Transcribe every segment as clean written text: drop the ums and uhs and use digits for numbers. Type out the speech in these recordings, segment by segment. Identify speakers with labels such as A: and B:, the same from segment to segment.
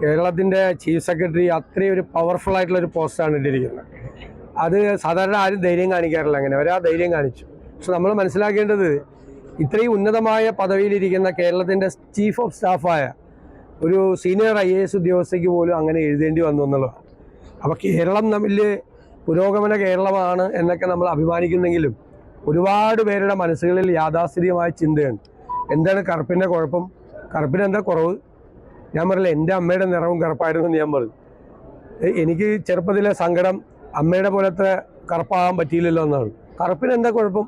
A: കേരളത്തിൻ്റെ chief secretary അത്രയും ഒരു പവർഫുൾ ആയിട്ടുള്ളൊരു പോസ്റ്റാണ് ഇട്ടിരിക്കുന്നത്. അത് സാധാരണ ആരും ധൈര്യം കാണിക്കാറില്ല, അങ്ങനെ അവരാ ധൈര്യം കാണിച്ചു. പക്ഷെ നമ്മൾ മനസ്സിലാക്കേണ്ടത് ഇത്രയും ഉന്നതമായ പദവിയിലിരിക്കുന്ന കേരളത്തിൻ്റെ ചീഫ് ഓഫ് സ്റ്റാഫായ ഒരു സീനിയർ IAS ഉദ്യോഗസ്ഥയ്ക്ക് പോലും അങ്ങനെ എഴുതേണ്ടി വന്നു എന്നുള്ളതാണ്. അപ്പോൾ കേരളം തമ്മിൽ പുരോഗമന കേരളമാണ് എന്നൊക്കെ നമ്മൾ അഭിമാനിക്കുന്നെങ്കിലും ഒരുപാട് പേരുടെ മനസ്സുകളിൽ യാഥാസ്ഥിതികമായ ചിന്തയുണ്ട്. എന്താണ് കറുപ്പിൻ്റെ കുഴപ്പം? കറുപ്പിന് എന്താ കുറവ്? ഞാൻ പറയില്ല, എൻ്റെ അമ്മയുടെ നിറവും കറുപ്പായിരുന്നു എന്ന് ഞാൻ പറഞ്ഞു. എനിക്ക് ചെറുപ്പത്തിലെ സങ്കടം അമ്മയുടെ പോലത്തെ കറുപ്പാകാൻ പറ്റിയില്ലല്ലോ എന്നാണ്. കറുപ്പിന് എന്താ കുഴപ്പം?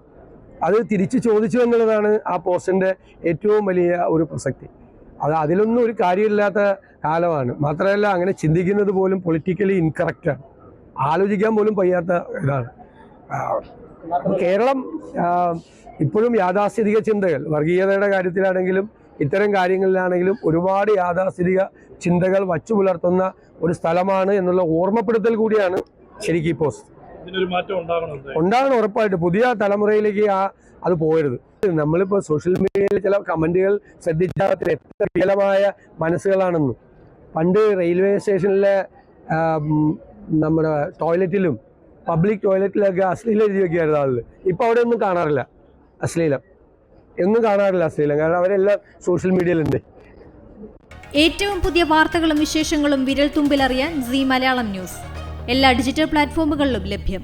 A: അത് തിരിച്ച് ചോദിച്ചു എന്നുള്ളതാണ് ആ പോസ്റ്റിൻ്റെ ഏറ്റവും വലിയ ഒരു പ്രസക്തി. അതിലൊന്നും ഒരു കാര്യമില്ലാത്ത കാലമാണ്. മാത്രമല്ല, അങ്ങനെ ചിന്തിക്കുന്നത് പോലും പൊളിറ്റിക്കലി ഇൻകറക്റ്റാണ്. ആലോചിക്കാൻ പോലും വയ്യാത്ത ഇതാണ്. കേരളം ഇപ്പോഴും യാഥാസ്ഥിതിക ചിന്തകൾ, വർഗീയതയുടെ കാര്യത്തിലാണെങ്കിലും ഇത്തരം കാര്യങ്ങളിലാണെങ്കിലും ഒരുപാട് യാഥാസ്ഥിതിക ചിന്തകൾ വച്ചു പുലർത്തുന്ന ഒരു സ്ഥലമാണ് എന്നുള്ള ഓർമ്മപ്പെടുത്തൽ കൂടിയാണ് ശരിക്കും ഈ പോസ്റ്റ്. ഉണ്ടാകണം ഉറപ്പായിട്ട്. പുതിയ തലമുറയിലേക്ക് അത് പോകരുത്. നമ്മളിപ്പോൾ സോഷ്യൽ മീഡിയയിൽ ചില കമൻറ്റുകൾ ശ്രദ്ധിച്ചാൽ എത്ര വികലമായ മനസ്സുകളാണെന്ന്. പണ്ട് റെയിൽവേ സ്റ്റേഷനിലെ നമ്മുടെ ടോയ്ലറ്റിലും പബ്ലിക് ടോയ്ലറ്റിലൊക്കെ അശ്ലീലം എഴുതി വയ്ക്കുകയായിരുന്നു ആളുകൾ. ഇപ്പോൾ അവിടെ ഒന്നും കാണാറില്ല അശ്ലീലം, കാരണം അവരെല്ലാം സോഷ്യൽ മീഡിയയിലുണ്ട്.
B: ഏറ്റവും പുതിയ വാർത്തകളും വിശേഷങ്ങളും വിരൽ തുമ്പിലറിയാൻ സീ മലയാളം ന്യൂസ് എല്ലാ ഡിജിറ്റൽ പ്ലാറ്റ്ഫോമുകളിലും ലഭ്യം.